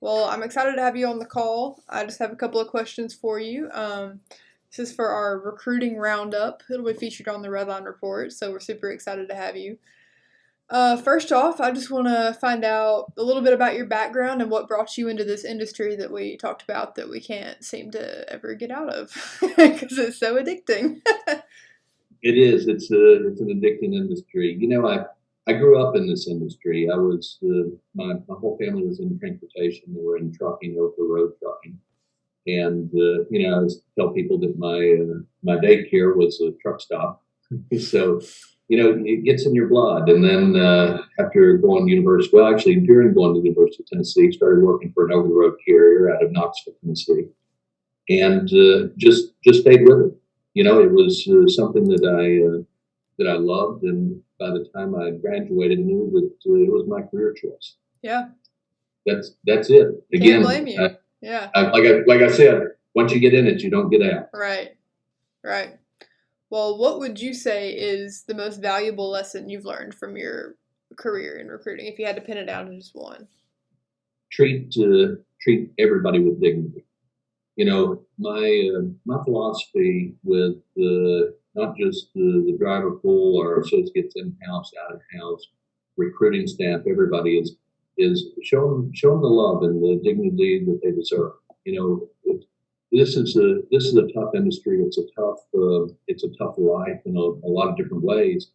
Well, I'm excited to have you on the call. I just have a couple of questions for you. This is for our recruiting roundup. It'll be featured on the Redline Report, so we're super excited to have you. First off, I just want to find out a little bit about your background and what brought you into this industry that we talked about that we can't seem to ever get out of because it's so addicting. It is. It's an addicting industry. I grew up in this industry. I was my whole family was in transportation. They were in trucking, over the road trucking, and I always tell people that my daycare was a truck stop. So it gets in your blood. And then after going to university, well, actually during going to the University of Tennessee, started working for an over the road carrier out of Knoxville, Tennessee, and just stayed with it. It was something that I loved, and by the time I graduated, knew that it was my career choice. Yeah. That's it. Can't blame you. Yeah. Like I said, once you get in it, you don't get out. Right. Well, what would you say is the most valuable lesson you've learned from your career in recruiting, if you had to pin it down to just one? Treat everybody with dignity. My philosophy with not just the driver pool or associates in-house, out-of-house, recruiting staff, everybody is show them the love and the dignity that they deserve. This is a tough industry. It's a tough life in a lot of different ways,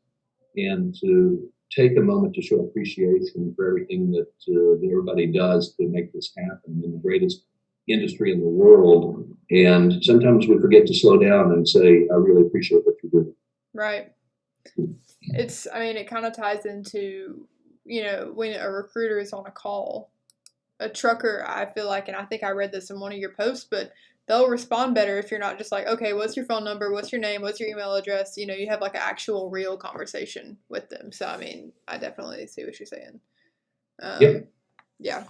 and to take a moment to show appreciation for everything that everybody does to make this happen in the greatest industry in the world. And sometimes we forget to slow down and say, I really appreciate what you're doing. Right. It kind of ties into, when a recruiter is on a call, a trucker, I feel like, and I think I read this in one of your posts, but they'll respond better if you're not just like, okay, what's your phone number? What's your name? What's your email address? You have like an actual real conversation with them. So, I definitely see what you're saying. Yeah.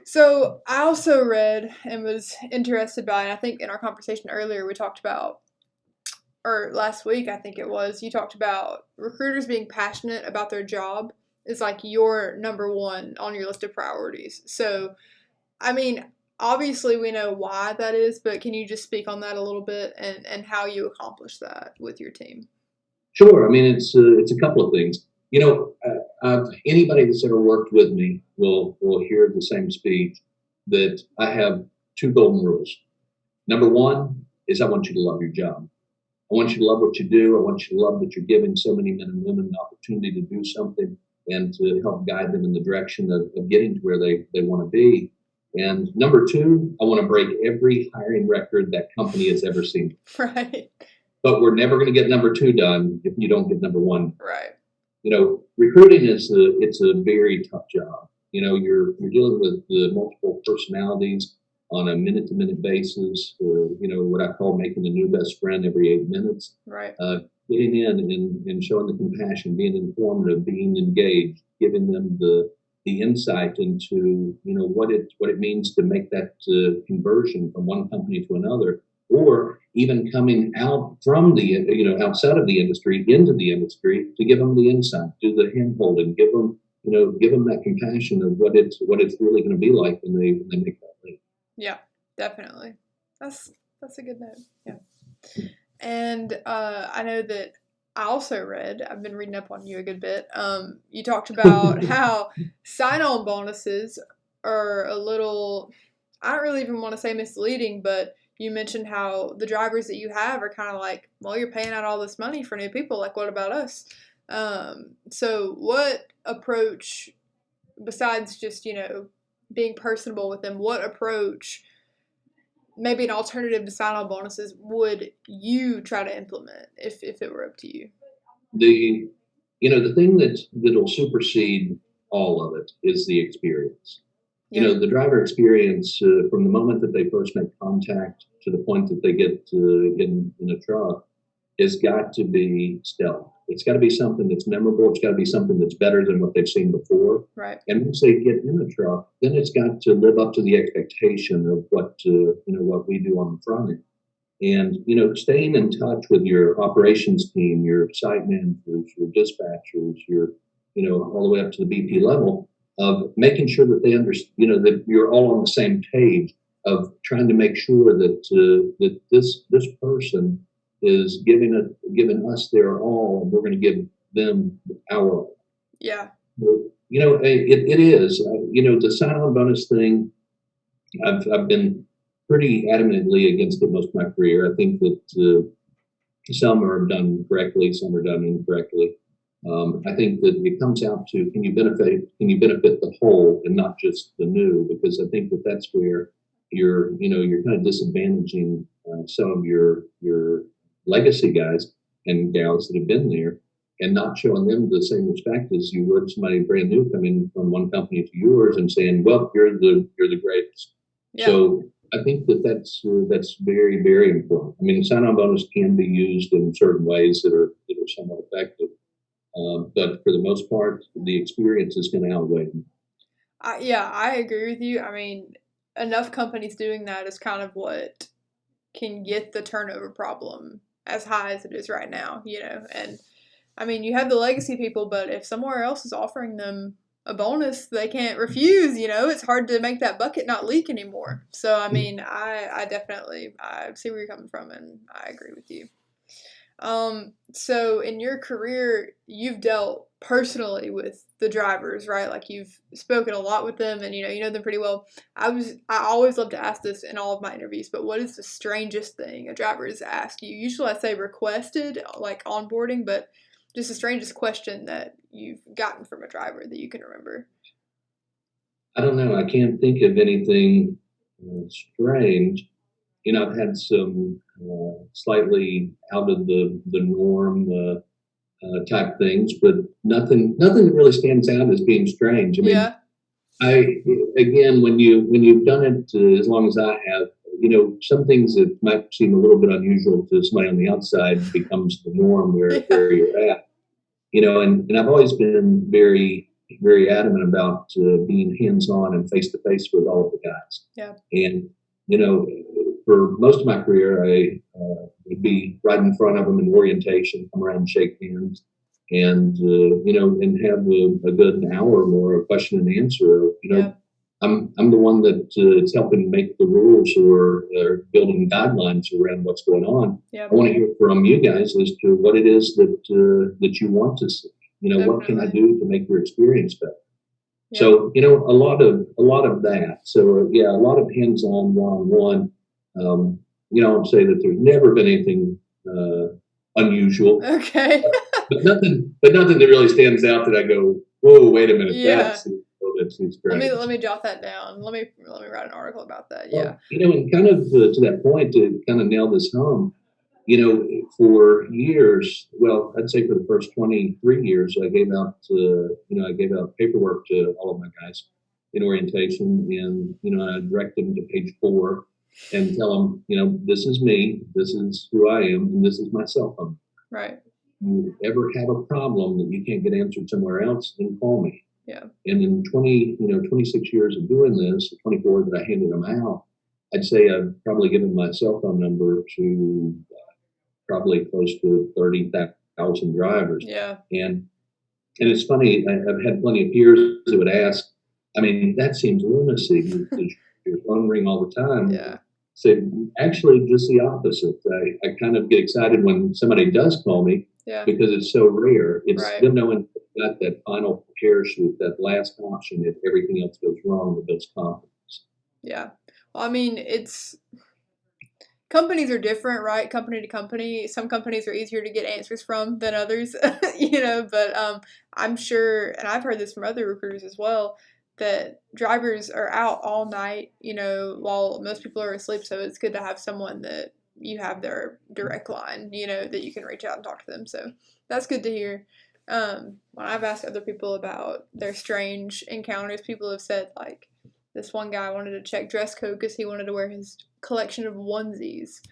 So I also read and was interested by, and I think in our conversation earlier, we talked about, or last week, I think it was, you talked about recruiters being passionate about their job is like your number one on your list of priorities. So, obviously we know why that is, but can you just speak on that a little bit and how you accomplish that with your team? Sure. It's a couple of things. Anybody that's ever worked with me will hear the same speech that I have two golden rules. Number one is I want you to love your job. I want you to love what you do. I want you to love that you're giving so many men and women an opportunity to do something and to help guide them in the direction of getting to where they want to be. And number two, I want to break every hiring record that company has ever seen. Right. But we're never going to get number two done if you don't get number one. Right. Recruiting it's a very tough job. You're dealing with the multiple personalities on a minute-to-minute basis, or what I call making a new best friend every 8 minutes. Right. Getting in and showing the compassion, being informative, being engaged, giving them the insight into what it means to make that conversion from one company to another, or even coming out from the outside of the industry into the industry, to give them the insight, do the hand holding, give them that compassion of what it's really going to be like when they make that leap. Yeah, definitely. That's a good note. Yeah. And I know that I also read, I've been reading up on you a good bit. You talked about how SignOn bonuses are a little, I don't really even want to say misleading, but you mentioned how the drivers that you have are kind of like, well, you're paying out all this money for new people. Like, what about us? So what approach, besides just, being personable with them, what approach, maybe an alternative to SignOn bonuses, would you try to implement if it were up to you? The thing that'll supersede all of it is the experience. Yeah. The driver experience from the moment that they first make contact to the point that they get in a truck has got to be stellar. It's got to be something that's memorable. It's got to be something that's better than what they've seen before. Right. And once they get in the truck, then it's got to live up to the expectation of what we do on the front end. And staying in touch with your operations team, your site managers, your dispatchers, your all the way up to the BP level, of making sure that they understand, that you're all on the same page, of trying to make sure that that this person is giving us their all, and we're going to give them our all. Yeah. It is. The sign-on bonus thing, I've been pretty adamantly against it most of my career. I think that some are done correctly, some are done incorrectly. I think that it comes out to, can you benefit the whole and not just the new? Because I think that that's where you're kind of disadvantaging some of your legacy guys and gals that have been there, and not showing them the same respect as you would somebody brand new coming from one company to yours and saying, "Well, you're the greatest." Yeah. So I think that's very, very important. I mean, the sign-on bonus can be used in certain ways that are somewhat effective, but for the most part, the experience is going to outweigh them. I agree with you. I mean, enough companies doing that is kind of what can get the turnover problem as high as it is right now, and I mean, you have the legacy people, but if somewhere else is offering them a bonus, they can't refuse, it's hard to make that bucket not leak anymore. So, I mean, I definitely, I see where you're coming from, and I agree with you. So in your career, you've dealt personally with the drivers, right? Like, you've spoken a lot with them, and you know them pretty well. I always love to ask this in all of my interviews, but what is the strangest thing a driver has asked you? Usually I say requested, like onboarding, but just the strangest question that you've gotten from a driver that you can remember. I don't know. I can't think of anything strange. I've had some slightly out of the norm type things, but nothing that really stands out as being strange. I mean, again, when you've done it as long as I have, some things that might seem a little bit unusual to somebody on the outside becomes the norm where you're at. And I've always been very, very adamant about being hands-on and face-to-face with all of the guys. Yeah. And, for most of my career, I would be right in front of them in orientation, come around and shake hands, and, and have a good hour or more of question and answer. I'm the one that is helping make the rules or building guidelines around what's going on. Yeah. I want to hear from you guys as to what it is that you want to see. What can I do to make your experience better? Yeah. So, a lot of that. So, a lot of hands-on, one-on-one. I'll say that there's never been anything unusual. Okay. but nothing that really stands out that I go, whoa, wait a minute, that's great. Let me jot that down. Let me write an article about that. Yeah. And kind of to that point, to kind of nail this home, for years, well, I'd say for the first 23 years, I gave out paperwork to all of my guys in orientation, and I direct them to page 4 and tell them, this is me, this is who I am, and this is my cell phone. Right. If you ever have a problem that you can't get answered somewhere else, then call me. Yeah. And in 26 years of doing this, 24 that I handed them out, I'd say I've probably given my cell phone number to probably close to 30,000 drivers. Yeah. And it's funny, I've had plenty of peers that would ask, I mean, that seems lunacy. Your phone ring all the time. Yeah. So actually just the opposite. I kind of get excited when somebody does call me, because it's so rare. It's them knowing got that final parachute, that last option if everything else goes wrong with those confidence. Yeah. Well, I mean, companies are different, right? Company to company. Some companies are easier to get answers from than others, but I'm sure, and I've heard this from other recruiters as well, that drivers are out all night, while most people are asleep. So it's good to have someone that you have their direct line, that you can reach out and talk to them. So that's good to hear. When I've asked other people about their strange encounters, people have said, like, this one guy wanted to check dress code because he wanted to wear his collection of onesies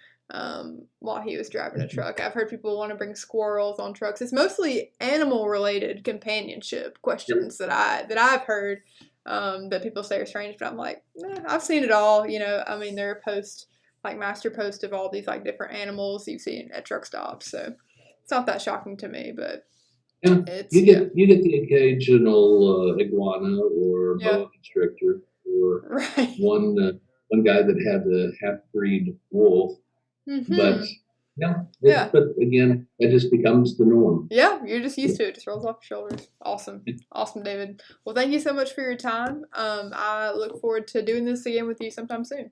while he was driving a truck. I've heard people want to bring squirrels on trucks. It's mostly animal-related companionship questions that I've heard that people say are strange, but I'm like, I've seen it all. I mean, there are master posts of all these like different animals you've seen at truck stops, so it's not that shocking to me. But Yeah, It's you get the occasional iguana or yeah, boa constrictor or right. one guy that had a half breed wolf, but Mhm. yeah, Yeah. but again, that just becomes the norm. Yeah, you're just used to it. It just rolls off your shoulders. Awesome. Awesome, David. Well, thank you so much for your time. I look forward to doing this again with you sometime soon.